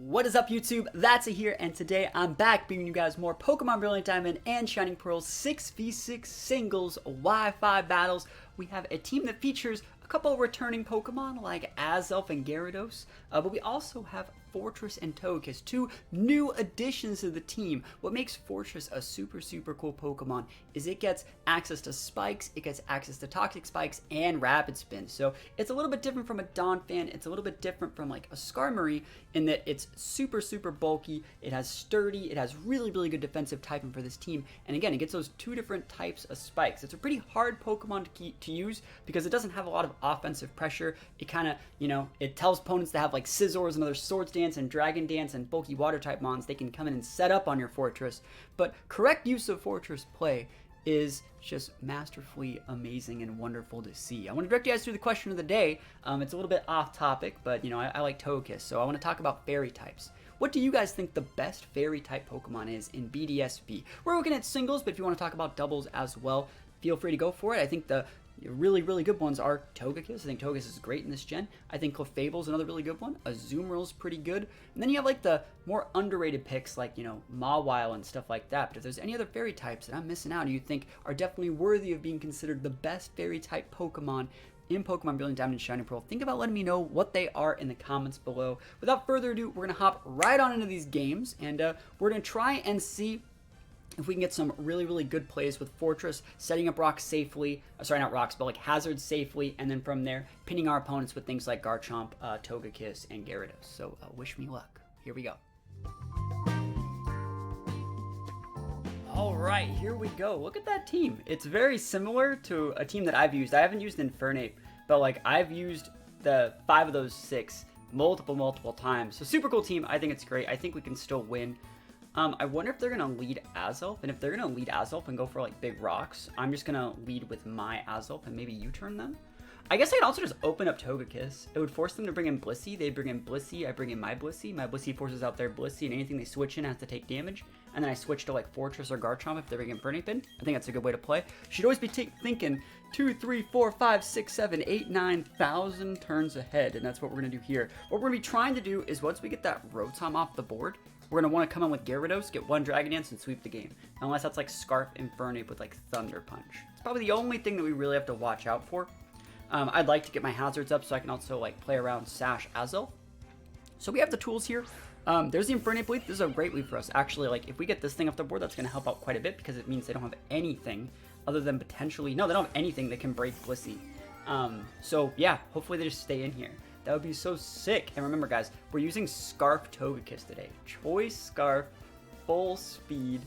What is up, YouTube? THATSA here, and today I'm back bringing you guys more Pokemon Brilliant Diamond and Shining Pearl 6v6 singles Wi-Fi battles. We have a team that features a couple returning Pokemon like Azelf and Gyarados, but we also have Forretress and Togekiss, two new additions to the team. What makes Forretress a super cool Pokemon is it gets access to spikes, it gets access to toxic spikes, and rapid spin. So it's a little bit different from a Donphan, it's a little bit different from like a Skarmory in that it's super bulky, it has sturdy, it has really good defensive typing for this team, and again, it gets those two different types of spikes. It's a pretty hard Pokemon to use because it doesn't have a lot of offensive pressure. It kind of, it tells opponents to have like Scizors and other Swords Dance and Dragon Dance and bulky water type mons. They can come in and set up on your Forretress, but correct use of Forretress play is just masterfully amazing and wonderful to see. I want to direct you guys through the question of the day. It's a little bit off topic, but I like Togekiss, so I want to talk about fairy types. What do you guys think the best fairy type Pokemon is in BDSP? We're looking at singles, but if you want to talk about doubles as well, feel free to go for it. I think the really good ones are Togekiss. I think Togekiss is great in this gen. I think Clefable's another really good one. Azumarill's pretty good. And then you have like the more underrated picks like, Mawile and stuff like that. But if there's any other fairy types that I'm missing out, you think are definitely worthy of being considered the best fairy type Pokemon in Pokemon Brilliant Diamond and Shining Pearl, think about letting me know what they are in the comments below. Without further ado, we're going to hop right on into these games, and we're going to try and see if we can get some really good plays with Forretress, setting up rocks safely, sorry, not rocks, but like hazards safely, and then from there, pinning our opponents with things like Garchomp, Togekiss, and Gyarados. So wish me luck. Here we go. All right, here we go. Look at that team. It's very similar to a team that I've used. I haven't used Infernape, but like I've used the 5 of those 6 multiple times. So super cool team. I think it's great. I think we can still win. I wonder if they're going to lead Azelf, and if they're going to lead Azelf and go for like big rocks, I'm just going to lead with my Azelf and maybe U-turn them. I guess I could also just open up Togekiss. It would force them to bring in Blissey. They bring in Blissey, I bring in my Blissey. My Blissey forces out their Blissey, and anything they switch in has to take damage. And then I switch to like Forretress or Garchomp if they bring in Infernape in. I think that's a good way to play. Should always be thinking 2, 3, 4, 5, 6, 7, 8, 9,000 turns ahead, and that's what we're going to do here. What we're going to be trying to do is once we get that Rotom off the board, we're going to want to come in with Gyarados, get 1 Dragon Dance, and sweep the game. Unless that's like Scarf Infernape with like Thunder Punch. It's probably the only thing that we really have to watch out for. I'd like to get my hazards up so I can also like play around Sash Azelf. So we have the tools here. There's the Infernape lead. This is a great lead for us. Actually, like if we get this thing off the board, that's going to help out quite a bit because it means they don't have anything other than potentially, no, they don't have anything that can break Blissey. So yeah, hopefully they just stay in here. That would be so sick. And remember guys, we're using Scarf Togekiss today. Choice Scarf, full speed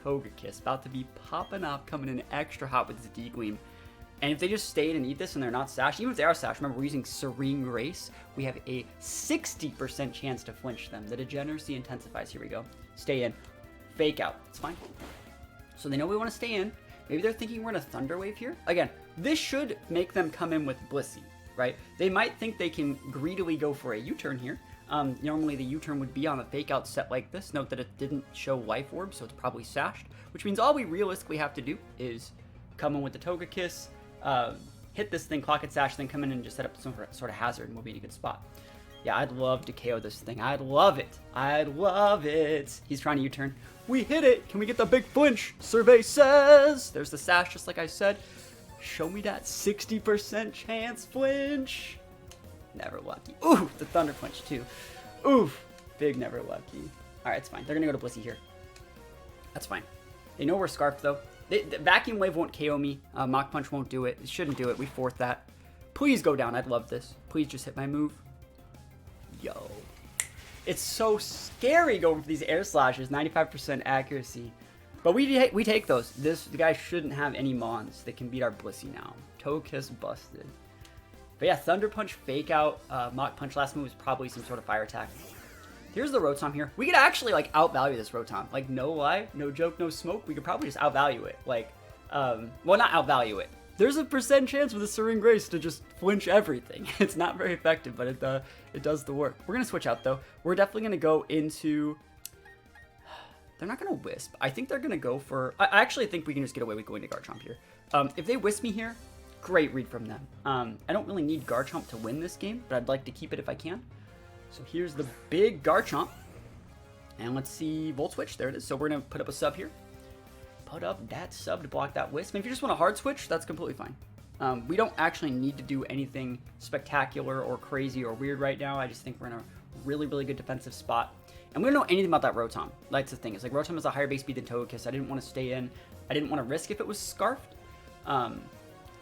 Togekiss. About to be popping off, coming in extra hot with this D-Gleam. And if they just stayed and eat this and they're not Sash, even if they are Sash, remember we're using Serene Grace. We have a 60% chance to flinch them. The degeneracy intensifies. Here we go. Stay in. Fake out. It's fine. So they know we want to stay in. Maybe they're thinking we're in a Thunder Wave here. Again, this should make them come in with Blissey, right? They might think they can greedily go for a U-turn here. Normally the U-turn would be on a fake out set like this. Note that it didn't show Life Orb, so it's probably Sashed, which means all we realistically have to do is come in with the Togekiss, hit this thing, clock it, Sash, then come in and just set up some sort of hazard, and we'll be in a good spot. Yeah, I'd love to KO this thing. I'd love it. I'd love it. He's trying to U-turn. We hit it. Can we get the big flinch? Survey says. There's the Sash, just like I said. Show me that 60% chance flinch. Never lucky. Ooh, the Thunder Punch too. Oof, big never lucky. All right, it's fine. They're gonna go to Blissey here. That's fine. They know we're Scarfed though. The Vacuum Wave won't KO me. Mach Punch won't do it. It shouldn't do it. We fourth that. Please go down. I'd love this. Please just hit my move. Yo. It's so scary going for these air slashes. 95% accuracy. But we take those. The guy shouldn't have any mons that can beat our Blissey now. Togekiss busted. But yeah, Thunder Punch, Fake Out, Mach Punch. Last move is probably some sort of fire attack. Here's the Rotom here. We could actually like outvalue this Rotom. Like no lie, no joke, no smoke. We could probably just outvalue it. Like, well, not outvalue it. There's a % chance with the Serene Grace to just flinch everything. It's not very effective, but it does the work. We're gonna switch out though. We're definitely gonna go into. They're not gonna Wisp. I think they're gonna go for. I actually think we can just get away with going to Garchomp here. If they Wisp me here, great read from them. I don't really need Garchomp to win this game, but I'd like to keep it if I can. So here's the big Garchomp. And let's see, Volt Switch, there it is. So we're gonna put up a sub here. Put up that sub to block that Wisp. And if you just want a hard switch, that's completely fine. We don't actually need to do anything spectacular or crazy or weird right now. I just think we're in a really, really good defensive spot. And we don't know anything about that Rotom. That's the thing. It's like Rotom has a higher base speed than Togekiss. I didn't want to stay in. I didn't want to risk if it was Scarfed.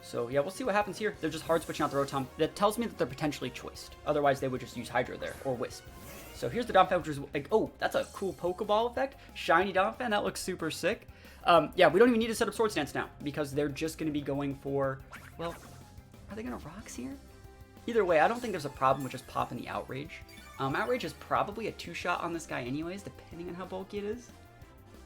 So yeah, we'll see what happens here. They're just hard switching out the Rotom. That tells me that they're potentially choiced. Otherwise, they would just use Hydro there or Wisp. So here's the Donphan, which is like, oh, that's a cool Pokeball effect. Shiny Donphan, that looks super sick. Yeah, we don't even need to set up Swords Dance now because they're just going to be going for, well, are they going to Rocks here? Either way, I don't think there's a problem with just popping the Outrage. Outrage is probably a 2-shot on this guy anyways, depending on how bulky it is.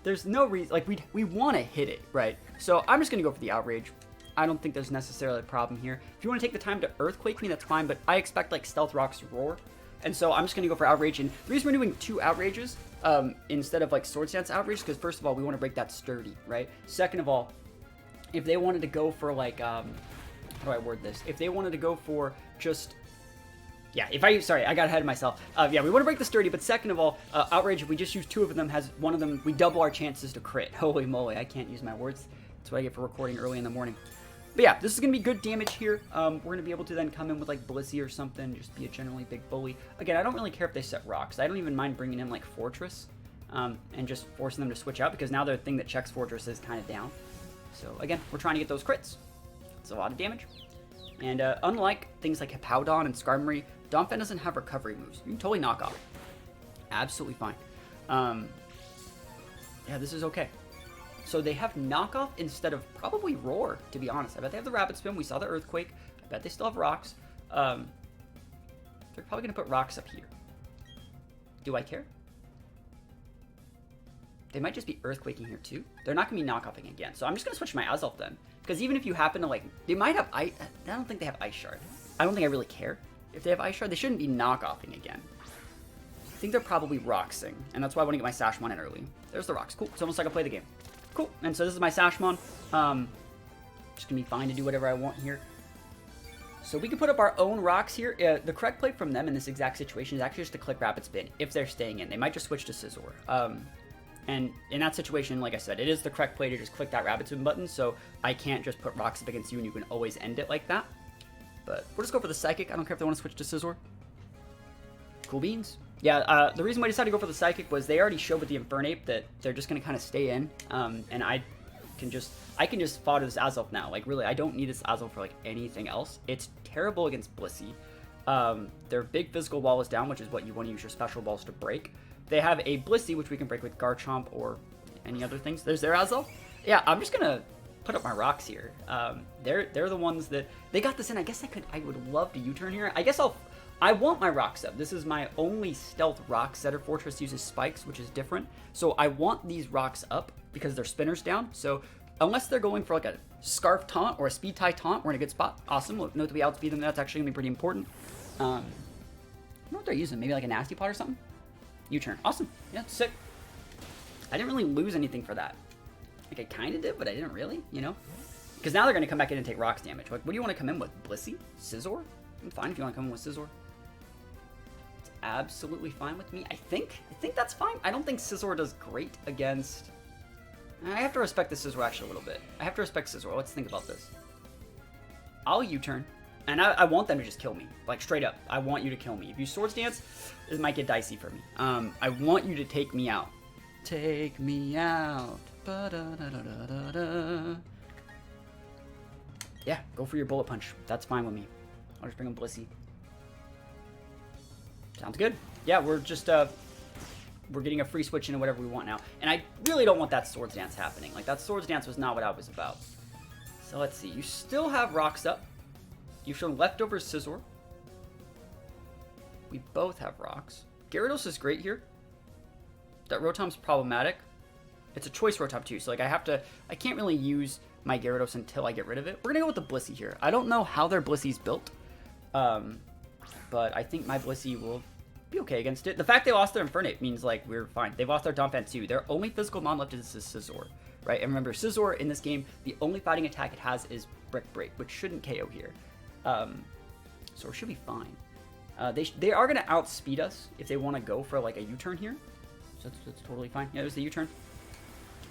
There's no reason, like, we want to hit it, right? So I'm just going to go for the Outrage. I don't think there's necessarily a problem here. If you want to take the time to Earthquake me, that's fine, but I expect, like, Stealth Rock's Roar. And so I'm just going to go for Outrage. And the reason we're doing 2 Outrages instead of, like, Swords Dance Outrage, because first of all, we want to break that Sturdy, right? Second of all, if they wanted to go for, like, how do I word this? If they wanted to go for just... Yeah, sorry, I got ahead of myself. Yeah, we want to break the Sturdy, but second of all, Outrage, if we just use 2 of them, has one of them, we double our chances to crit. Holy moly, I can't use my words. That's what I get for recording early in the morning. But yeah, this is going to be good damage here. We're going to be able to then come in with like Blissey or something, just be a generally big bully. Again, I don't really care if they set Rocks. I don't even mind bringing in like Forretress and just forcing them to switch out because now their thing that checks Forretress is kind of down. So again, we're trying to get those crits. It's a lot of damage. And unlike things like Hippowdon and Skarmory, Donphan doesn't have recovery moves. You can totally knock off. Absolutely fine. Yeah, this is okay. So they have knockoff instead of probably Roar, to be honest. I bet they have the Rapid Spin. We saw the Earthquake. I bet they still have Rocks. They're probably going to put Rocks up here. Do I care? They might just be Earthquaking here too. They're not going to be knockoffing again. So I'm just going to switch to my Azelf then. Because even if you happen to like... They might have Ice... I don't think they have Ice Shard. I don't think I really care. If they have Ice Shard, they shouldn't be knockoffing again. I think they're probably Roxing. And that's why I want to get my Sashmon in early. There's the Rocks. Cool. It's almost like I play the game. Cool. And so this is my Sashmon. Just going to be fine to do whatever I want here. So we can put up our own Rocks here. The correct play from them in this exact situation is actually just to click Rapid Spin if they're staying in. They might just switch to Scizor. And in that situation, like I said, it is the correct play to just click that Rapid Spin button. So I can't just put Rocks up against you and you can always end it like that. But we'll just go for the Psychic. I don't care if they want to switch to Scizor. Cool beans. Yeah, the reason why I decided to go for the Psychic was they already showed with the Infernape that they're just going to kind of stay in. And I can just fodder this Azelf now. Like, really, I don't need this Azelf for, like, anything else. It's terrible against Blissey. Their big physical wall is down, which is what you want to use your special balls to break. They have a Blissey, which we can break with Garchomp or any other things. There's their Azelf. Yeah, I'm just going to put up my Rocks here. They're the ones that... They got this in. I guess I would love to U-turn here. I guess I want my Rocks up. This is my only stealth Rock setter. Forretress uses spikes, which is different. So I want these Rocks up because their spinner's down. So unless they're going for like a Scarf Taunt or a Speed Tie Taunt, we're in a good spot. Awesome. Note that we outspeed them. That's actually going to be pretty important. I don't know what they're using. Maybe like a Nasty Pot or something? U-turn. Awesome. Yeah, sick. I didn't really lose anything for that. Like I kind of did, but I didn't really, you know? Because now they're going to come back in and take Rocks damage. Like, what do you want to come in with? Blissey? Scizor? I'm fine if you want to come in with Scizor. Absolutely fine with me. I think that's fine. I don't think Scizor does great against... I have to respect the Scizor actually a little bit. I have to respect Scizor. Let's think about this. I'll U-turn, and I want them to just kill me. Like, straight up. I want you to kill me. If you Swords Dance, this might get dicey for me. I want you to take me out. Take me out. Ba-da-da-da-da-da. Yeah, go for your Bullet Punch. That's fine with me. I'll just bring him Blissey. Sounds good. Yeah, we're just, we're getting a free switch into whatever we want now. And I really don't want that Swords Dance happening. Like, that Swords Dance was not what I was about. So let's see. You still have Rocks up. You've shown leftover Scizor. We both have Rocks. Gyarados is great here. That Rotom's problematic. It's a choice Rotom too, so like I can't really use my Gyarados until I get rid of it. We're gonna go with the Blissey here. I don't know how their Blissey's built. But I think my Blissey will be okay against it. The fact they lost their Infernape means, like, we're fine. They've lost their Donphan too. Their only physical mon left is Scizor, right? And remember, Scizor in this game, the only fighting attack it has is Brick Break, which shouldn't KO here. So it should be fine. They are going to outspeed us if they want to go for like a U-turn here. So that's totally fine. Yeah, there's the U-turn.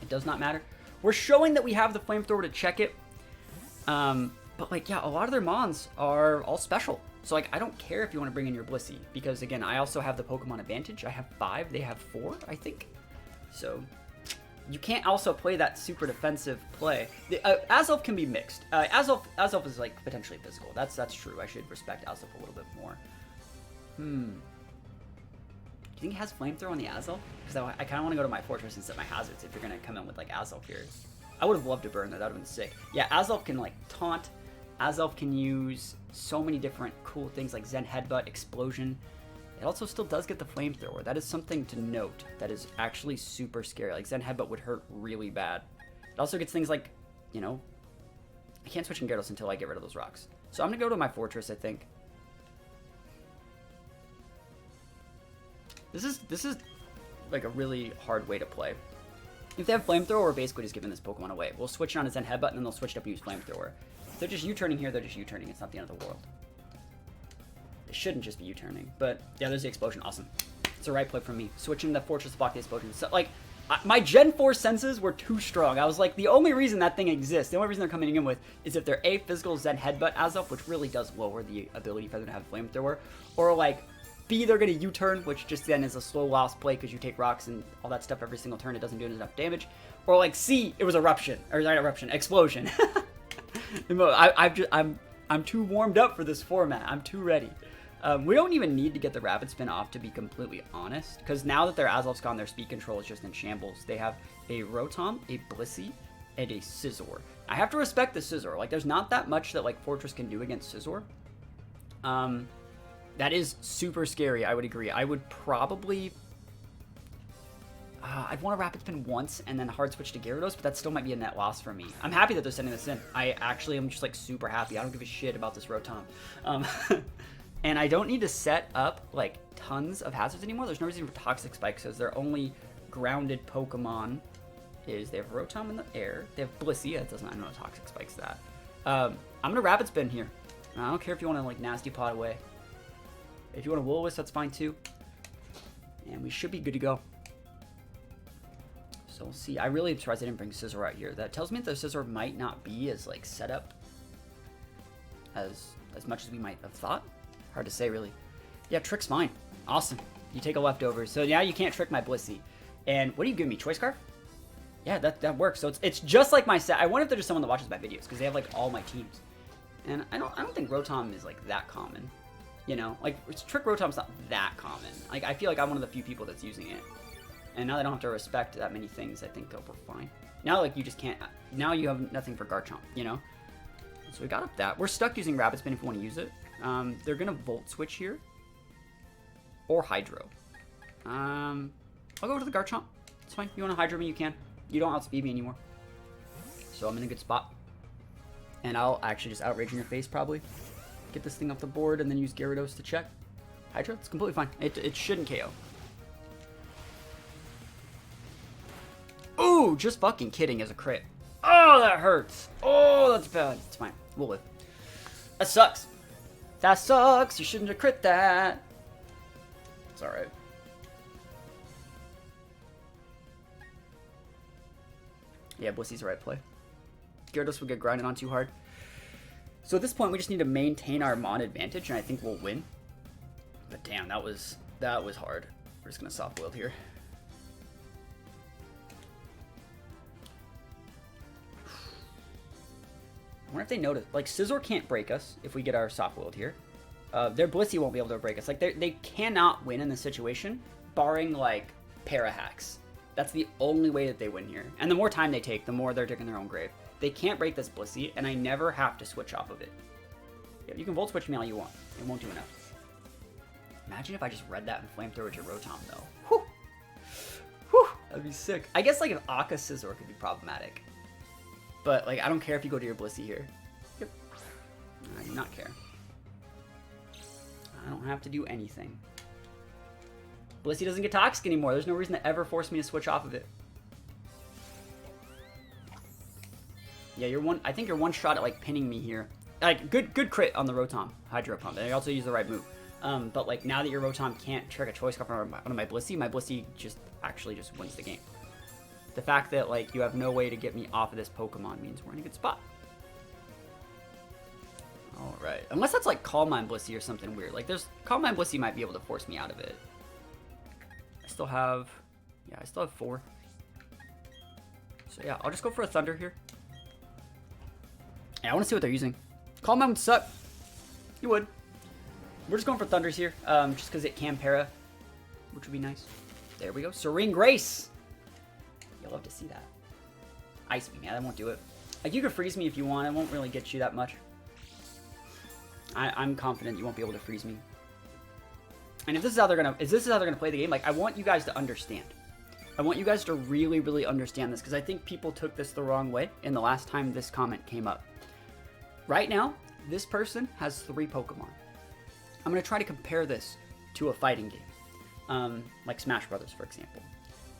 It does not matter. We're showing that we have the flamethrower to check it. But like, yeah, a lot of their mons are all special. So like, I don't care if you want to bring in your Blissey, because again, I also have the Pokemon advantage. I have 5, they have 4, I think. So you can't also play that super defensive play. Azelf can be mixed. Azelf is like potentially physical. That's true. I should respect Azelf a little bit more. Do you think it has flamethrower on the Azelf? Because I kind of want to go to my Forretress and set my hazards if you're going to come in with like Azelf here. I would have loved to burn that. That would have been sick. Yeah, Azelf can like taunt. Azelf can use so many different cool things like Zen Headbutt, Explosion. It also still does get the flamethrower. That is something to note. That is actually super scary. Like Zen Headbutt would hurt really bad. It also gets things like, you know, I can't switch in Gyarados until I get rid of those rocks. So I'm gonna go to my Forretress, I think. This is like a really hard way to play. If they have flamethrower, we're basically just giving this Pokemon away. We'll switch it on a Zen Headbutt and then they'll switch it up and use flamethrower. If they're just U-turning here, they're just U-turning. It's not the end of the world. They shouldn't just be U-turning. But yeah, there's the explosion. Awesome. It's the right play from me. Switching the Forretress to block the explosion. So like, my Gen 4 senses were too strong. I was like, the only reason that thing exists, the only reason they're coming in with is if they're A, physical Zen Headbutt Azelf, which really does lower the ability for them to have flamethrower, or like B, they're going to U-turn, which just then is a slow lost play because you take rocks and all that stuff every single turn. It doesn't do enough damage. Or like C, it was Eruption, or not Eruption, Explosion. I'm too warmed up for this format. I'm too ready. We don't even need to get the Rapid Spin off, to be completely honest, because now that their Azelf's gone, their speed control is just in shambles. They have a Rotom, a Blissey, and a Scizor. I have to respect the Scizor. Like, there's not that much that like Forretress can do against Scizor. That is super scary, I would agree. I would probably... I'd want to Rapid Spin once and then hard switch to Gyarados, but that still might be a net loss for me. I'm happy that they're sending this in. I actually am just like super happy. I don't give a shit about this Rotom. And I don't need to set up like tons of hazards anymore. There's no reason for Toxic Spikes, because their only grounded Pokemon is they have Rotom in the air. They have Blissey. That doesn't, I don't know Toxic Spikes that. I'm going to Rapid Spin here. I don't care if you want to like Nasty Pot away. If you want to Will-O-Wisp, that's fine too. And we should be good to go. So we'll see. I really am surprised I didn't bring Scizor out here. That tells me that the Scizor might not be as like set up as much as we might have thought. Hard to say, really. Yeah, Trick's fine. Awesome. You take a leftover. So now you can't trick my Blissey. And what do you give me? Choice Scarf? Yeah, that works. So it's just like my set. I wonder if they're just someone that watches my videos, because they have like all my teams. And I don't think Rotom is like that common. You know, like Trick Rotom's not that common. Like I feel like I'm one of the few people that's using it. And now that I don't have to respect that many things, I think we're fine. Now like you just can't. Now you have nothing for Garchomp. You know. So we got up that. We're stuck using Rapid Spin if we want to use it. They're gonna Volt Switch here. Or Hydro. I'll go to the Garchomp. It's fine. You want to Hydro me, you can. You don't outspeed me anymore. So I'm in a good spot. And I'll actually just Outrage in your face, probably. Get this thing off the board and then use Gyarados to check. Hydro, it's completely fine. It shouldn't KO. Ooh, just fucking kidding as a crit. Oh, that hurts. Oh, that's bad. It's fine. We'll live. That sucks. That sucks. You shouldn't have crit that. It's alright. Yeah, Blissey's the right play. Gyarados will get grinded on too hard. So at this point, we just need to maintain our Mon advantage, and I think we'll win. But damn, that was hard. We're just gonna soft wield here. I wonder if they notice. Like, Scizor can't break us if we get our soft wield here. Their Blissey won't be able to break us. Like, they cannot win in this situation, barring like para hacks. That's the only way that they win here. And the more time they take, the more they're digging their own grave. They can't break this Blissey, and I never have to switch off of it. Yeah, you can Volt Switch me all you want. It won't do enough. Imagine if I just read that and Flamethrower to Rotom, though. Whew. Whew. That'd be sick. I guess, like, if Akka Scizor could be problematic. But, like, I don't care if you go to your Blissey here. Yep. I do not care. I don't have to do anything. Blissey doesn't get toxic anymore. There's no reason to ever force me to switch off of it. Yeah, I think you're one shot at like pinning me here. Like good crit on the Rotom Hydro Pump. And I also use the right move. But like now that your Rotom can't trick a choice card from one of my Blissey just actually just wins the game. The fact that like you have no way to get me off of this Pokemon means we're in a good spot. All right, unless that's like Calm Mind Blissey or something weird. Like there's Calm Mind Blissey might be able to force me out of it. I still have 4. So yeah, I'll just go for a Thunder here. Yeah, I want to see what they're using. Calm Mind would suck. You would. We're just going for Thunders here, just because it can para, which would be nice. There we go. Serene Grace. You'll love to see that. Ice Beam, yeah, that won't do it. Like you can freeze me if you want. It won't really get you that much. I'm confident you won't be able to freeze me. And if this is how they're gonna play the game, like I want you guys to understand. I want you guys to really, really understand this because I think people took this the wrong way in the last time this comment came up. Right now, this person has 3 Pokemon. I'm going to try to compare this to a fighting game, like Smash Brothers, for example.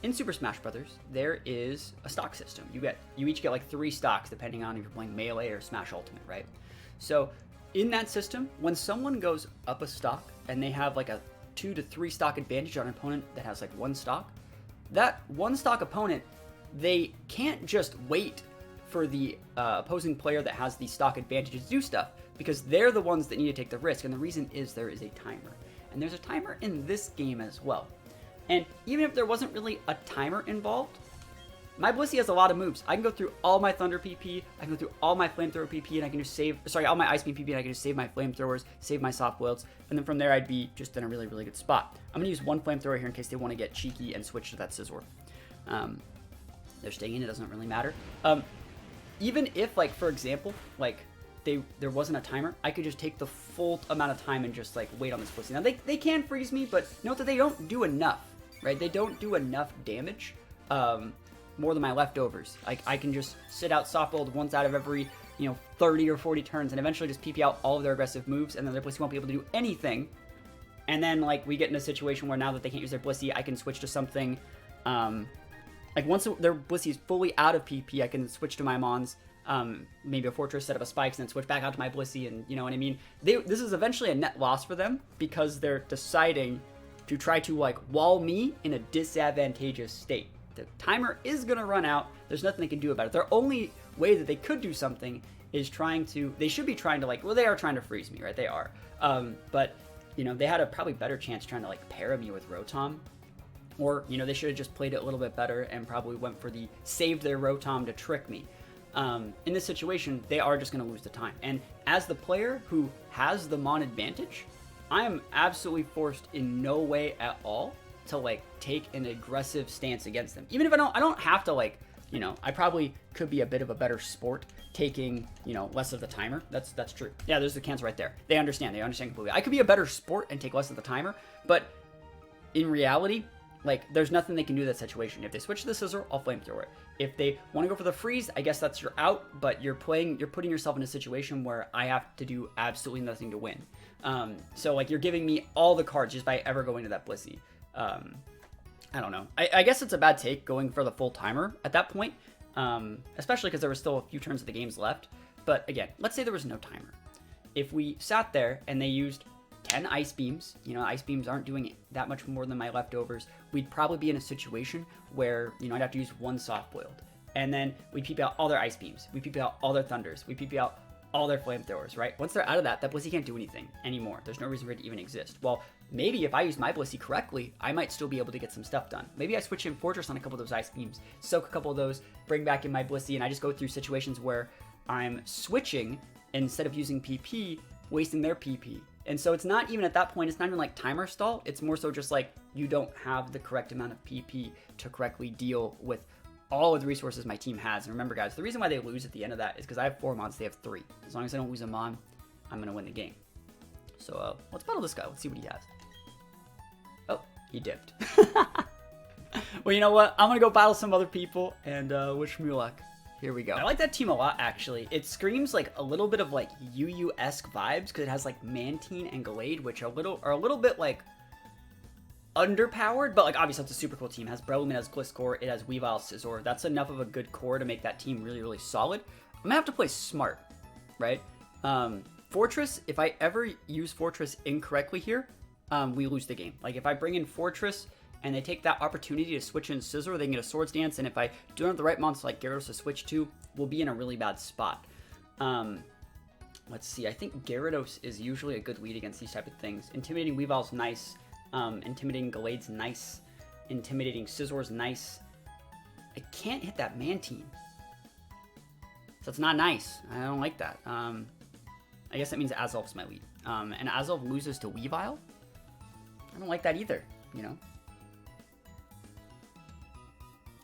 In Super Smash Brothers, there is a stock system. You each get like 3 stocks depending on if you're playing Melee or Smash Ultimate, right? So in that system, when someone goes up a stock and they have like a 2 to 3 stock advantage on an opponent that has like 1 stock, that 1 stock opponent, they can't just wait for the opposing player that has the stock advantage to do stuff because they're the ones that need to take the risk. And the reason is there is a timer. And there's a timer in this game as well. And even if there wasn't really a timer involved, my Blissey has a lot of moves. I can go through all my Thunder PP, I can go through all my Flamethrower PP, and I can just all my Ice Beam PP, and I can just save my Flamethrowers, save my Soft Boileds, and then from there I'd be just in a really, really good spot. I'm going to use 1 Flamethrower here in case they want to get cheeky and switch to that Scizor. They're staying in, it doesn't really matter. Even if, like, for example, like, there wasn't a timer, I could just take the full amount of time and just, like, wait on this Blissey. Now, they can freeze me, but note that they don't do enough, right? They don't do enough damage, more than my leftovers. Like, I can just sit out Soft Boiled once out of every, 30 or 40 turns and eventually just PP out all of their aggressive moves, and then their Blissey won't be able to do anything. And then, like, we get in a situation where now that they can't use their Blissey, I can switch to something, like, once their Blissey is fully out of PP, I can switch to my Mons, maybe a Forretress, set up a Spikes, and then switch back out to my Blissey, and you know what I mean? This is eventually a net loss for them, because they're deciding to try to, like, wall me in a disadvantageous state. The timer is going to run out. There's nothing they can do about it. Their only way that they could do something is they should be trying to, like, well, they are trying to freeze me, right? They are. But, they had a probably better chance trying to, like, pair me with Rotom. Or, they should have just played it a little bit better and probably went for saved their Rotom to trick me. In this situation, they are just going to lose the time. And as the player who has the Mon advantage, I am absolutely forced in no way at all to, like, take an aggressive stance against them. Even if I don't have to, like, I probably could be a bit of a better sport taking, less of the timer. That's true. Yeah, there's the cans right there. They understand completely. I could be a better sport and take less of the timer, but in reality, like, there's nothing they can do in that situation. If they switch to the Scizor, I'll Flamethrower it. If they want to go for the freeze, I guess that's your out, but you're putting yourself in a situation where I have to do absolutely nothing to win. So, like, you're giving me all the cards just by ever going to that Blissey. I don't know. I guess it's a bad take going for the full timer at that point, especially because there were still a few turns of the games left. But again, let's say there was no timer. If we sat there and they used 10 Ice Beams, Ice Beams aren't doing that much more than my leftovers, we'd probably be in a situation where, I'd have to use 1 Soft Boiled. And then we'd PP out all their Ice Beams. We'd PP out all their Thunders. We'd PP out all their Flamethrowers, right? Once they're out of that Blissey can't do anything anymore. There's no reason for it to even exist. Well, maybe if I use my Blissey correctly, I might still be able to get some stuff done. Maybe I switch in Forretress on a couple of those Ice Beams, soak a couple of those, bring back in my Blissey, and I just go through situations where I'm switching, instead of using PP, wasting their PP. And so it's not even at that point, it's not even like timer stall. It's more so just like you don't have the correct amount of PP to correctly deal with all of the resources my team has. And remember, guys, the reason why they lose at the end of that is because I have 4 Mons, they have 3. As long as I don't lose a Mon, I'm going to win the game. So let's battle this guy. Let's see what he has. Oh, he dipped. Well, you know what? I'm going to go battle some other people and wish me luck. Here we go. I like that team a lot, actually. It screams like a little bit of like UU-esque vibes because it has like Mantine and Gallade, which are a little bit like underpowered, but like obviously it's a super cool team. It has Breloom, it has Gliscor, it has Weavile, Scizor. That's enough of a good core to make that team really, really solid. I'm gonna have to play smart, right? Forretress, if I ever use Forretress incorrectly here, we lose the game. Like if I bring in Forretress and they take that opportunity to switch in Scizor, they can get a Swords Dance, and if I don't have the right monster like Gyarados to switch to, we'll be in a really bad spot. Let's see, I think Gyarados is usually a good lead against these type of things. Intimidating Weavile's nice, Intimidating Gallade's nice, Intimidating Scizzor's nice. I can't hit that Mantine. So it's not nice. I don't like that. I guess that means Azelf's my lead. And Azelf loses to Weavile? I don't like that either, you know?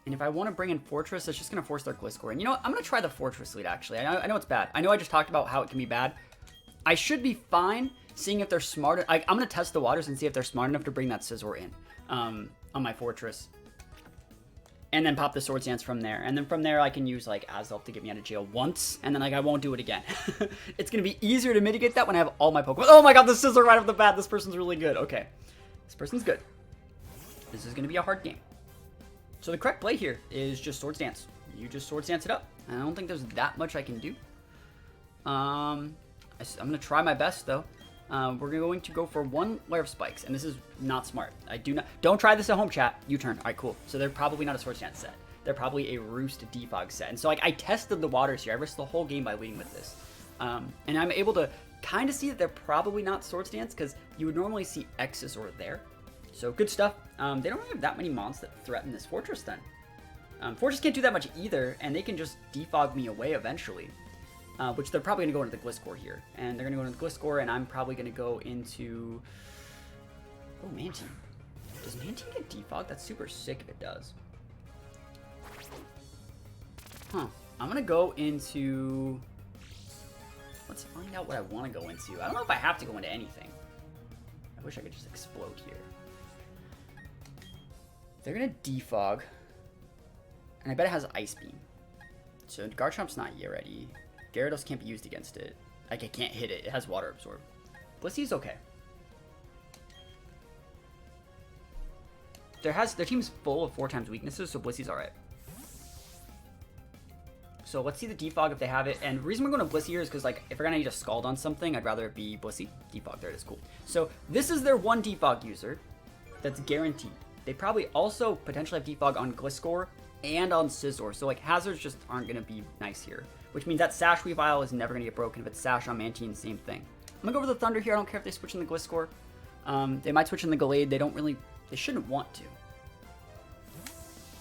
And if I want to bring in Forretress, it's just going to force their Gliscor. And you know what? I'm going to try the Forretress lead, actually. I know it's bad. I know I just talked about how it can be bad. I should be fine seeing if they're smart. I'm going to test the waters and see if they're smart enough to bring that Scizor in on my Forretress. And then pop the Swords Dance from there. And then from there, I can use, like, Azelf to get me out of jail once. And then, like, I won't do it again. It's going to be easier to mitigate that when I have all my Pokemon. Oh my god, the Scizor right off the bat. This person's really good. Okay. This person's good. This is going to be a hard game. So the correct play here is just Swords Dance. You just Swords Dance it up. I don't think there's that much I can do. I'm going to try my best, though. We're going to go for one layer of spikes, and this is not smart. Don't try this at home, chat. U-turn. All right, cool. So they're probably not a Swords Dance set. They're probably a Roost Defog set. And so, like, I tested the waters here. I risked the whole game by leading with this. And I'm able to kind of see that they're probably not Swords Dance, because you would normally see X's or there. So good stuff. They don't really have that many mons that threaten this Forretress then. Forretress can't do that much either, and they can just defog me away eventually. Which they're probably going to go into the Gliscor here. And they're going to go into the Gliscor, and I'm probably going to go into... Oh, Mantine. Does Mantine get defogged? That's super sick if it does. Huh. I'm going to go into... Let's find out what I want to go into. I don't know if I have to go into anything. I wish I could just explode here. They're going to defog. And I bet it has Ice Beam. So Garchomp's not yet ready. Gyarados can't be used against it. Like, I can't hit it. It has Water Absorb. Blissey's okay. Their team's full of 4x weaknesses, so Blissey's alright. So let's see the defog if they have it. And the reason we're going to Blissey here is because, like, if we're going to need a Scald on something, I'd rather it be Blissey. Defog, there it is, cool. So this is their one defog user that's guaranteed. They probably also potentially have defog on Gliscor and on Scizor. So, like, hazards just aren't going to be nice here. Which means that Sash Weavile is never going to get broken. If it's Sash on Mantine, same thing. I'm going to go over the Thunder here. I don't care if they switch in the Gliscor. They might switch in the Gallade. They shouldn't want to.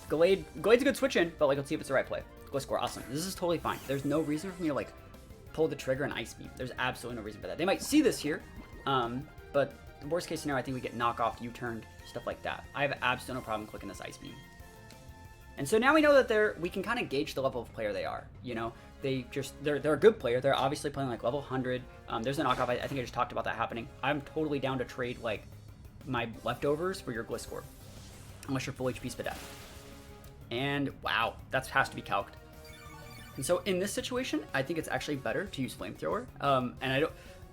Gallade's a good switch in, but, like, let's see if it's the right play. Gliscor, awesome. This is totally fine. There's no reason for me to, like, pull the trigger and Ice Beam. There's absolutely no reason for that. They might see this here, but the worst case scenario, I think we get knockoff, U-turned, stuff like that. I have absolutely no problem clicking this Ice Beam. And so now we know that we can kind of gauge the level of player they are, you know? They're a good player. They're obviously playing like level 100. There's a knockoff. I think I just talked about that happening. I'm totally down to trade like my leftovers for your Gliscor, unless you're full HP Spadef. And wow, that has to be calced. And so in this situation, I think it's actually better to use Flamethrower. And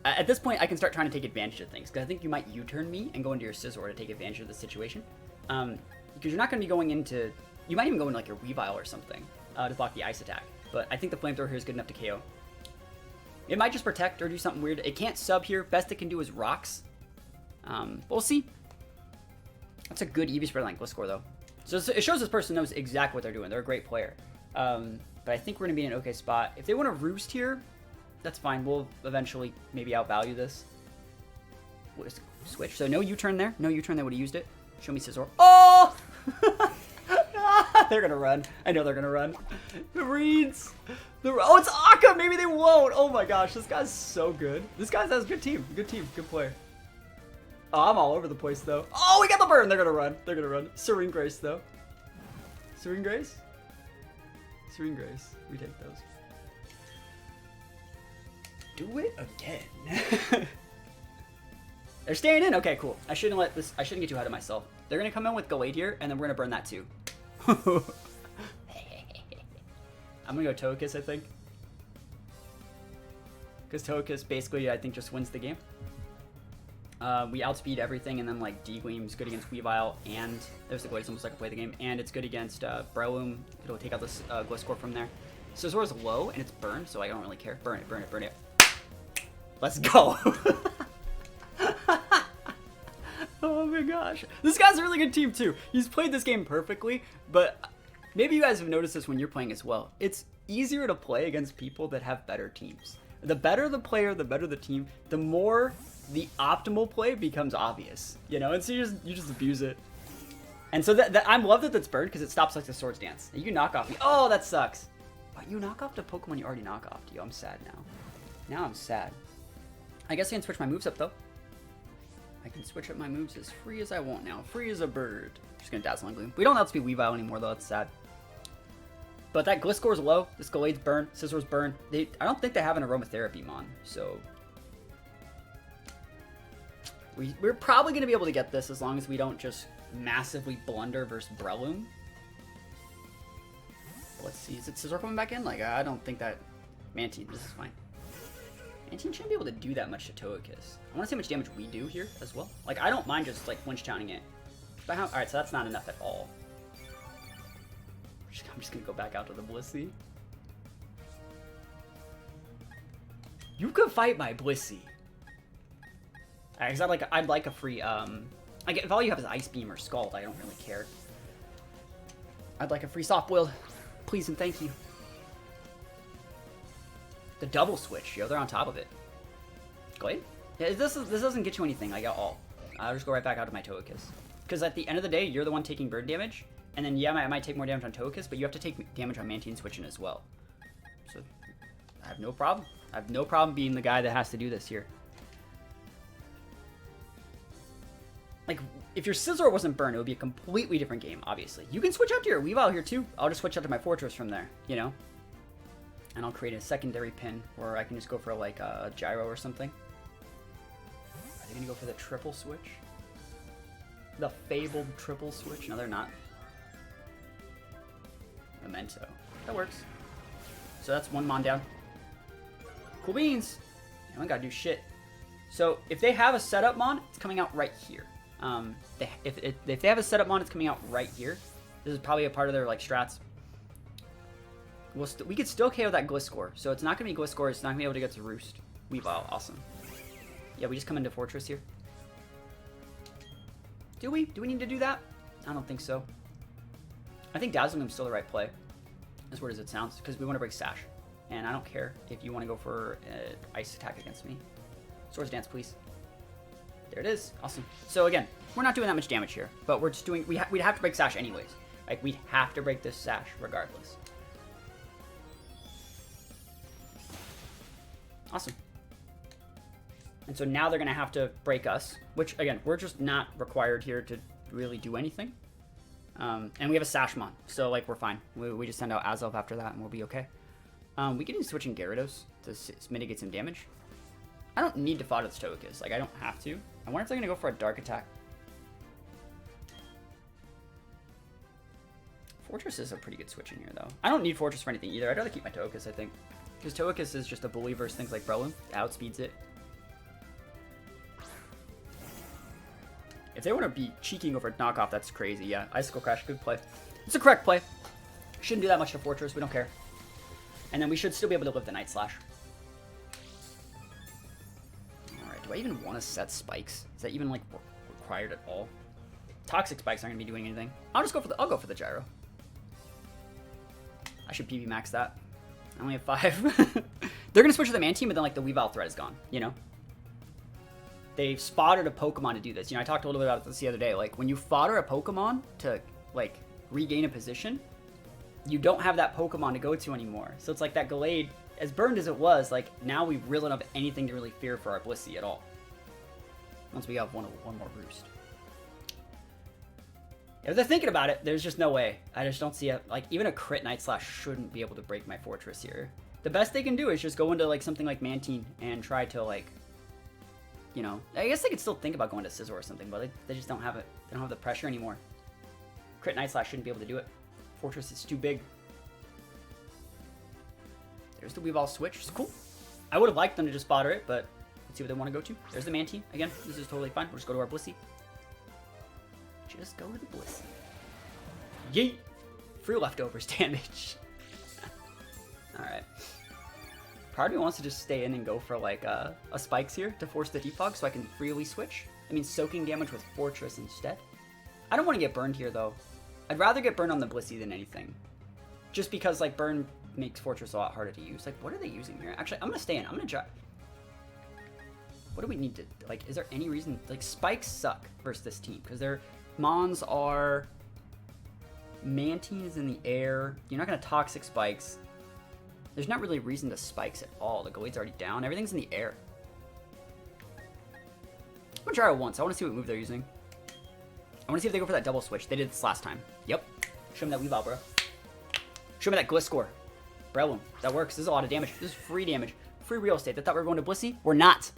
at this point, I can start trying to take advantage of things, because I think you might U-turn me and go into your Scizor to take advantage of the situation. Because you're not going to be going into, you might even go into like your Weavile or something to block the ice attack. But I think the Flamethrower here is good enough to KO. It might just protect or do something weird. It can't sub here. Best it can do is Rocks. But we'll see. That's a good EV spread like Gliscor, though. So it shows this person knows exactly what they're doing. They're a great player. But I think we're going to be in an okay spot. If they want to Roost here, that's fine. We'll eventually maybe outvalue this. We'll just switch. So no U-turn there. No U-turn. They would have used it. Show me Scizor. Oh! They're going to run. I know they're going to run. The reads. Oh, it's Akka. Maybe they won't. Oh my gosh. This guy's so good. This guy has a good team. Good team. Good player. Oh, I'm all over the place, though. Oh, we got the burn. They're going to run. They're going to run. Serene Grace, though. Serene Grace? Serene Grace. We take those. Do it again. They're staying in. Okay, cool. I shouldn't get too ahead of myself. They're going to come in with Gallade here, and then we're going to burn that, too. I'm going to go Togekiss, I think. Because Togekiss basically, I think, just wins the game. We outspeed everything, and then like D-Gleam's good against Weavile, and there's the Glade, almost like I play the game, and it's good against Breloom. It'll take out this Gliscor from there. Scizor is low, and it's burned, so I don't really care. Burn it, burn it, burn it. Let's go. Oh my gosh. This guy's a really good team too. He's played this game perfectly, but maybe you guys have noticed this when you're playing as well. It's easier to play against people that have better teams. The better the player, the better the team, the more the optimal play becomes obvious, you know? And so you just abuse it. And so I love that that's burned because it stops like the Swords Dance. You can knock off me. Oh, that sucks. But you knock off the Pokemon you already knock off. Yo, I'm sad now. Now I'm sad. I guess I can switch my moves up though. I can switch up my moves as free as I want now. Free as a bird. Just gonna Dazzling Gleam. We don't have to be Weavile anymore though, that's sad. But that Gliscor's low. This Gallade's burn. Scissor's burn. I don't think they have an Aromatherapy Mon, so we're probably gonna be able to get this as long as we don't just massively blunder versus Breloom. Let's see. Is it Scizor coming back in? Like, I don't think that Mantine. This is fine. Mantine shouldn't be able to do that much to Togekiss. I want to see how much damage we do here as well. Like, I don't mind just like flinch chowning it. But how? All right, so that's not enough at all. I'm just gonna go back out to the Blissey. You could fight my Blissey. Alright, because I'd like a free like if all you have is Ice Beam or Scald, I don't really care. I'd like a free soft boiled, please and thank you. The double switch, yo, they're on top of it. Glade? Yeah, this doesn't get you anything. I got all. I'll just go right back out to my Togekiss. Because at the end of the day, you're the one taking bird damage. And then, yeah, I might take more damage on Togekiss, but you have to take damage on Mantine switching as well. So, I have no problem. I have no problem being the guy that has to do this here. Like, if your Scizor wasn't burned, it would be a completely different game, obviously. You can switch out to your Weavile here, too. I'll just switch out to my Forretress from there, you know? And I'll create a secondary pin where I can just go for, like, a Gyro or something. Are they going to go for the triple switch? The fabled triple switch? No, they're not. Memento. That works. So that's one Mon down. Cool beans. You don't gotta do shit. So if they have a setup Mon, it's coming out right here. If they have a setup Mon, it's coming out right here. This is probably a part of their like strats. We could still KO that Gliscor. So it's not gonna be Gliscor. It's not gonna be able to get to Roost. Weavile, awesome. Yeah, we just come into Forretress here. Do we? Do we need to do that? I don't think so. I think Dazzling Gleam's still the right play, as weird as it sounds, because we want to break Sash. And I don't care if you want to go for an Ice attack against me. Swords Dance, please. There it is. Awesome. So again, we're not doing that much damage here, but we're just doing, we'd have to break Sash anyways. Like, we'd have to break this Sash regardless. Awesome. And so now they're going to have to break us, which, again, we're just not required here to really do anything. And we have a Sashmon, so like we're fine. We just send out Azelf after that and we'll be okay. We can even switch in Gyarados to mitigate some damage. I don't need to fodder this Togekiss, like I don't have to. I wonder if they're gonna go for a Dark Attack. Forretress is a pretty good switch in here though. I don't need Forretress for anything either. I'd rather keep my Togekiss, I think. Because Togekiss is just a bully versus things like Breloom. It outspeeds it. If they want to be cheeking over knockoff, that's crazy. Yeah, Icicle Crash, good play. It's a correct play. Shouldn't do that much to Forretress. We don't care. And then we should still be able to live the Night Slash. Alright, do I even want to set spikes? Is that even, like, required at all? Toxic spikes aren't going to be doing anything. I'll go for the Gyro. I should PB max that. I only have 5. They're going to switch to the Mantine, but then, like, the Weavile threat is gone, you know? They've spotted a Pokemon to do this. You know, I talked a little bit about this the other day. Like, when you fodder a Pokemon to, like, regain a position, you don't have that Pokemon to go to anymore. So it's like that Gallade, as burned as it was, like, now we really don't have anything to really fear for our Blissey at all. Once we have one more Roost. If they're thinking about it, there's just no way. I just don't see it. Like, even a crit Night Slash shouldn't be able to break my Forretress here. The best they can do is just go into, like, something like Mantine and try to, like, you know, I guess they could still think about going to Scizor or something, but they just don't have it. They don't have the pressure anymore. Crit Night Slash shouldn't be able to do it. Forretress is too big. There's the Weavile switch. It's cool. I would have liked them to just fodder it, but let's see what they want to go to. There's the Mantine. Again, this is totally fine. We'll just go to our Blissey. Just go to the Blissey. Yeet! Free leftovers damage. Alright. part of me wants to just stay in and go for like a spikes here to force the defog so I can freely switch. I mean, soaking damage with Forretress instead. I don't want to get burned here though. I'd rather get burned on the Blissey than anything. Just because like burn makes Forretress a lot harder to use. Like, what are they using here? Actually, I'm gonna stay in. I'm gonna try. What do we need to, like, is there any reason, like, spikes suck versus this team, because their mons are, Mantine is in the air, you're not going to toxic spikes, there's not really a reason to spikes at all, the Galade's already down, everything's in the air. I'm going to try it once, I want to see what move they're using. I want to see if they go for that double switch, they did this last time. Yep, show me that Weavile, bro. Show me that Gliscor. Breloom, that works, this is a lot of damage, this is free damage, free real estate. They thought we were going to Blissey, we're not.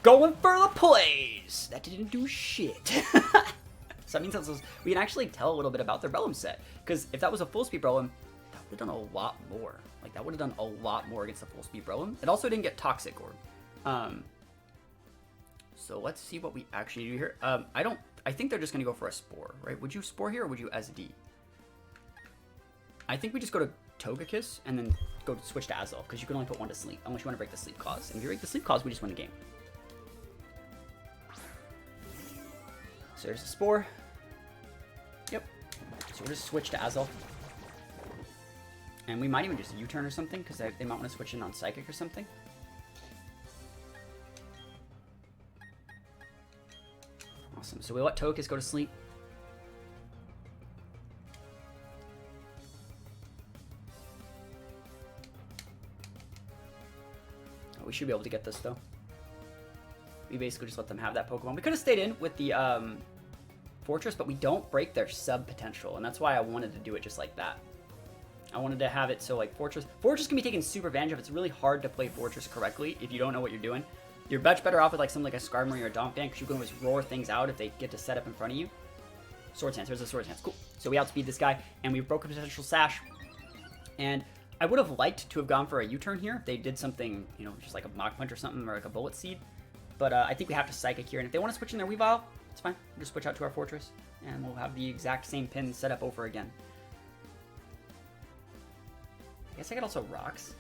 Going for the plays! That didn't do shit. So that means we can actually tell a little bit about their Breloom set. Because if that was a full speed Breloom, that would have done a lot more. Like, that would have done a lot more against the full speed Breloom. It also didn't get Toxic Orb. So let's see what we actually do here. I think they're just going to go for a Spore, right? Would you Spore here or would you SD? I think we just go to Togekiss and then go to switch to Azelf. Because you can only put one to sleep, unless you want to break the sleep clause. And if you break the sleep clause, we just win the game. So there's a Spore. Yep. So we'll just switch to Azelf. And we might even just U-turn or something, because they might want to switch in on Psychic or something. Awesome. So we let Togekiss go to sleep. Oh, we should be able to get this, though. We basically just let them have that Pokemon. We could have stayed in with the Forretress, but we don't break their sub potential, and that's why I wanted to do it just like that. I wanted to have it so like Forretress can be taken super advantage of. It's really hard to play Forretress correctly if you don't know what you're doing. You're much better off with like something like a Skarmory or a Donphan, because you can always roar things out if they get to set up in front of you. Swords Dance, there's a Swords Dance, cool. So we outspeed this guy, and we broke a potential Sash. And I would have liked to have gone for a U-turn here if they did something, you know, just like a Mach Punch or something, or like a Bullet Seed. But I think we have to Psychic here, and if they want to switch in their Weavile, it's fine. We'll just switch out to our Forretress, and we'll have the exact same pin set up over again. I guess I could also Rocks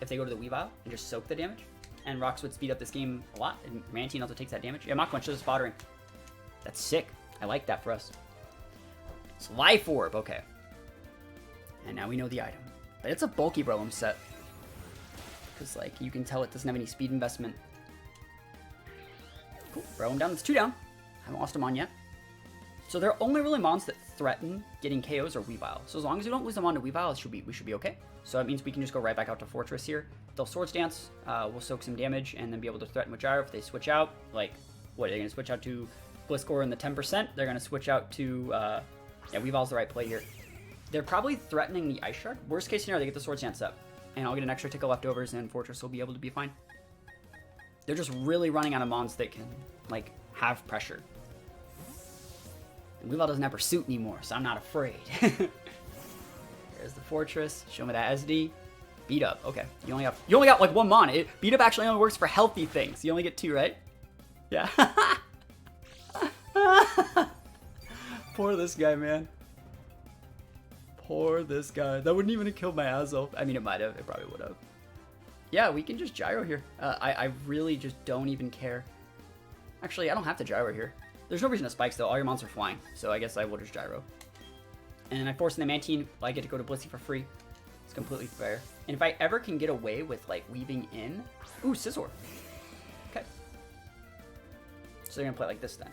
if they go to the Weavile and just soak the damage. And Rocks would speed up this game a lot, and Mantine also takes that damage. Yeah, Mach Punch does foddering. That's sick. I like that for us. It's Life Orb, okay. And now we know the item. But it's a bulky Breloom set. Because, like, you can tell it doesn't have any speed investment. Cool, Breloom down. That's 2 down. Haven't lost them on yet. So there are only really mons that threaten getting KOs or Weavile. So as long as we don't lose them on to Weavile, we should be okay. So that means we can just go right back out to Forretress here. They'll Swords Dance, we'll soak some damage, and then be able to threaten with Gyro if they switch out. Like, what, are they going to switch out to Gliscor in the 10%? They're going to switch out to, yeah, Weavile's the right play here. They're probably threatening the Ice Shard. Worst case scenario, they get the Swords Dance up. And I'll get an extra tickle leftovers, and Forretress will be able to be fine. They're just really running out of mons that can, like, have pressure. And Weavile doesn't have Pursuit anymore, so I'm not afraid. There's the Forretress. Show me that SD. Beat Up. Okay. You only got like 1 mon. Beat Up actually only works for healthy things. You only get 2, right? Yeah. Poor this guy, man. Poor this guy. That wouldn't even have killed my Azelf. I mean, it might have. It probably would have. Yeah, we can just Gyro here. I really just don't even care. Actually, I don't have to Gyro here. There's no reason to Spikes, though. All your mons are flying. So I guess I will just Gyro. And I force in the Mantine. I get to go to Blissey for free. It's completely fair. And if I ever can get away with, like, weaving in... Ooh, Scizor. Okay. So they're going to play like this, then.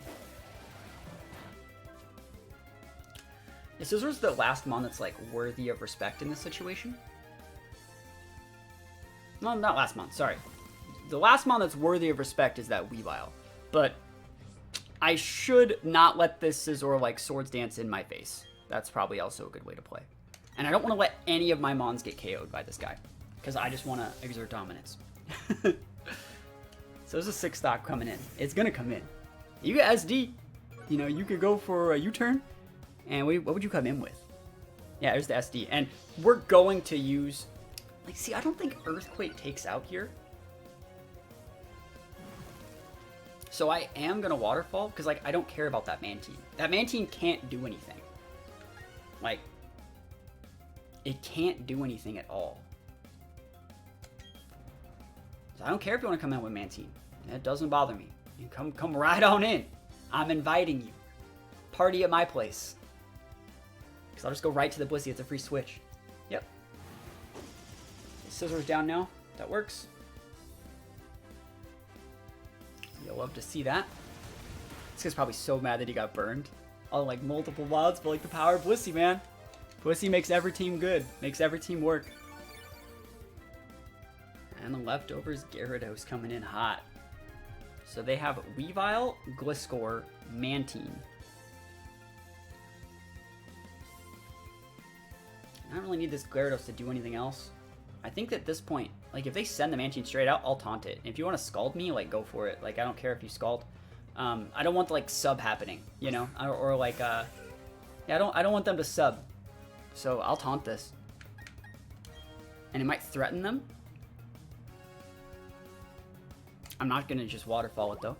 Yeah, Scizor's the last mon that's, like, worthy of respect in this situation. No, not last mon. Sorry. The last mon that's worthy of respect is that Weavile. But I should not let this Scizor, like, Swords Dance in my face. That's probably also a good way to play. And I don't want to let any of my mons get KO'd by this guy, because I just want to exert dominance. So there's a 6 stock coming in. It's going to come in. You get SD. You know, you could go for a U-turn. And what would you come in with? Yeah, there's the SD. And we're going to use... Like, see, I don't think Earthquake takes out here. So I am going to Waterfall, because, like, I don't care about that Mantine. That Mantine can't do anything. Like, it can't do anything at all. So I don't care if you want to come in with Mantine. It doesn't bother me. You come right on in. I'm inviting you. Party at my place. Because I'll just go right to the Blissey. It's a free switch. Yep. Scissors down now. That works. You'll love to see that. This guy's probably so mad that he got burned on like multiple mods, but like the power of Blissey, man. Blissey makes every team good. Makes every team work. And the leftovers, Gyarados coming in hot. So they have Weavile, Gliscor, Mantine. I don't really need this Gyarados to do anything else. I think that at this point, like if they send the Mantine straight out, I'll taunt it. If you want to Scald me, like go for it. Like I don't care if you Scald. I don't want the like sub happening, you know, or like yeah, I don't want them to sub. So I'll taunt this, and it might threaten them. I'm not gonna just waterfall it though.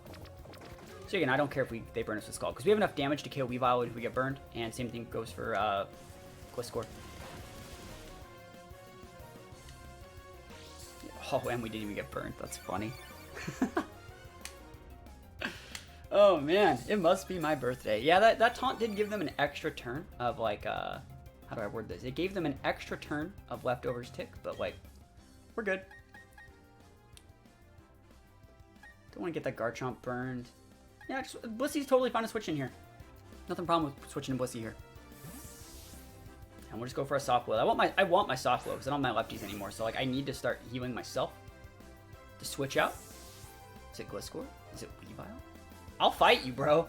So again, I don't care if they burn us with Scald because we have enough damage to kill Weavile if we get burned, and same thing goes for Gliscor. Oh, and we didn't even get burned. That's funny. Oh man, it must be my birthday. Yeah, that taunt did give them an extra turn of like, how do I word this? It gave them an extra turn of leftovers tick, but like, we're good. Don't want to get that Garchomp burned. Yeah, Blissey's totally fine to switch in here. Nothing problem with switching to Blissey here. And we'll just go for a soft blow. I want my soft blow because I don't have my lefties anymore. So like I need to start healing myself to switch out. Is it Gliscor? Is it Weavile? I'll fight you, bro.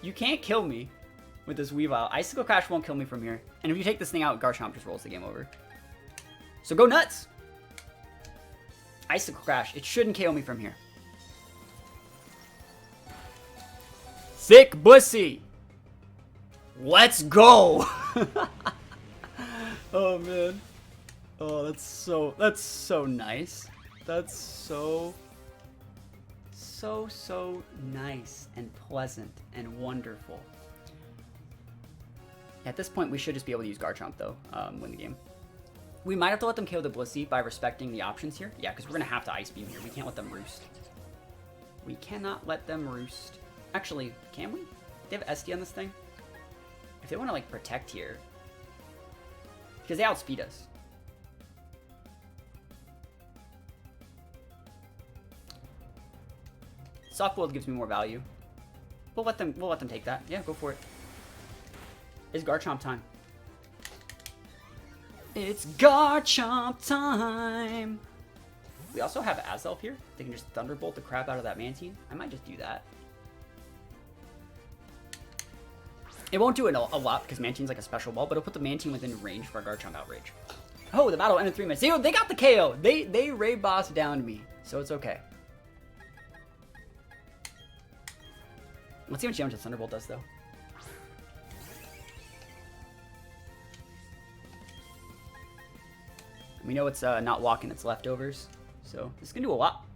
You can't kill me with this Weavile. Icicle Crash won't kill me from here. And if you take this thing out, Garchomp just rolls the game over. So go nuts. Icicle Crash. It shouldn't KO me from here. Sick Blissey. Let's go. Oh man. Oh, that's so nice. That's so nice and pleasant and wonderful. At this point, we should just be able to use Garchomp though, win the game. We might have to let them KO the Blissey by respecting the options here. Yeah, because we're gonna have to Ice Beam here. We can't let them roost. We cannot let them roost. Actually, can we? They have SD on this thing? If they want to like protect here, because they outspeed us. Soft World gives me more value. We'll let them take that. Yeah, go for it. It's Garchomp time. It's Garchomp time. We also have Azelf here. They can just Thunderbolt the crap out of that Mantine. I might just do that. It won't do it a lot because Mantine's like a special ball, but it'll put the Mantine within range for Garchomp Outrage. Oh, the battle ended 3 minutes. They got the KO. They raid boss downed me, so it's okay. Let's see what damage the Thunderbolt does, though. We know it's not walking its leftovers, so this can do a lot.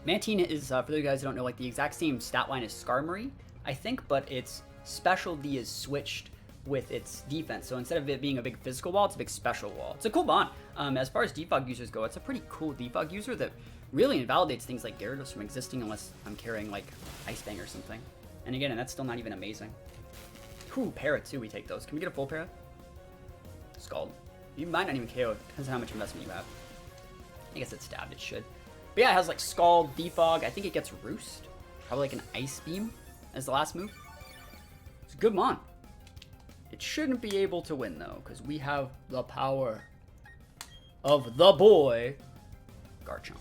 Mantine is, for those guys who don't know, like the exact same stat line as Skarmory, I think, but its specialty is switched with its defense. So instead of it being a big physical wall, it's a big special wall. It's a cool bond. As far as defog users go, it's a pretty cool defog user that really invalidates things like Gyarados from existing unless I'm carrying like Ice Fang or something. And again, and that's still not even amazing. Whew, Para too, we take those. Can we get a full Para? Scald. You might not even KO, it depends on how much investment you have. I guess it's stabbed, it should. But yeah, it has like Scald, Defog, I think it gets Roost. Probably like an Ice Beam as the last move. It's a good mon. It shouldn't be able to win though, because we have the power of the boy, Garchomp.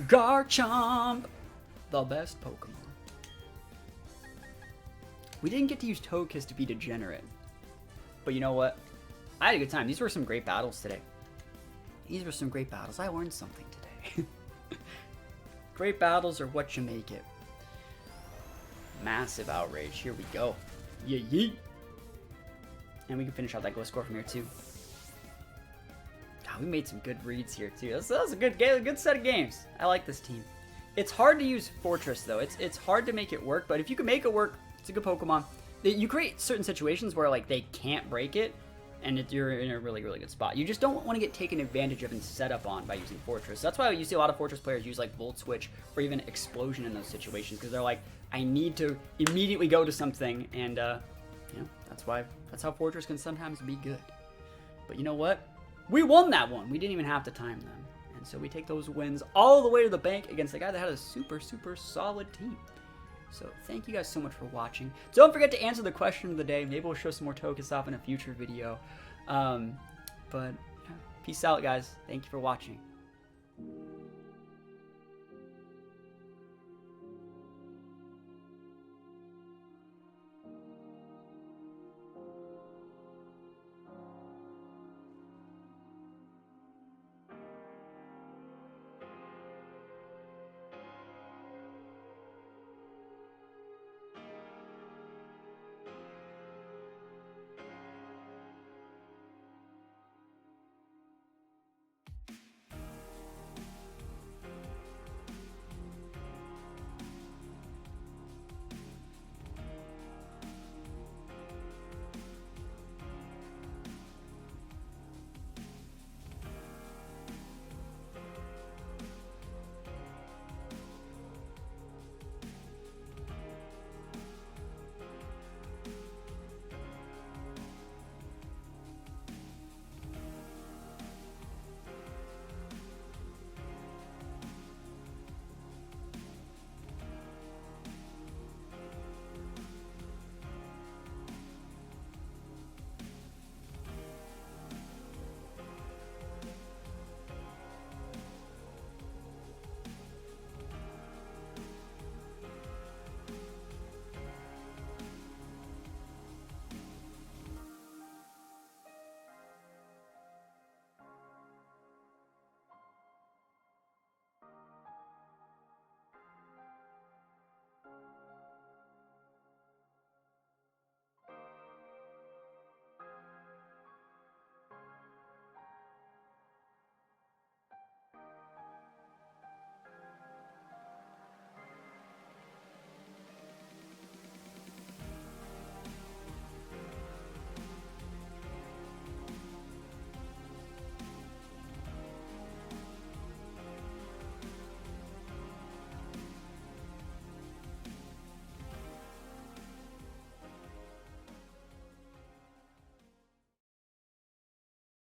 Garchomp! The best Pokemon. We didn't get to use Togekiss to be degenerate. But you know what? I had a good time. These were some great battles today. These were some great battles. I learned something today. Great battles are what you make it. Massive outrage. Here we go. Yeah, yeet. And we can finish out that Gliscor from here too. God, we made some good reads here too. That was a good game, a good set of games. I like this team. It's hard to use Forretress though. It's hard to make it work, but if you can make it work, it's a good Pokemon. You create certain situations where like they can't break it, you're in a really, really good spot. You just don't want to get taken advantage of and set up on by using Forretress. That's why you see a lot of Forretress players use like Volt Switch or even Explosion in those situations, because they're like, I need to immediately go to something, and you know, that's how Forretress can sometimes be good. But you know what? We won that one. We didn't even have to time them. And so we take those wins all the way to the bank against a guy that had a super, super solid team. So thank you guys so much for watching. Don't forget to answer the question of the day. Maybe we'll show some more token stuff in a future video. But yeah, peace out, guys. Thank you for watching.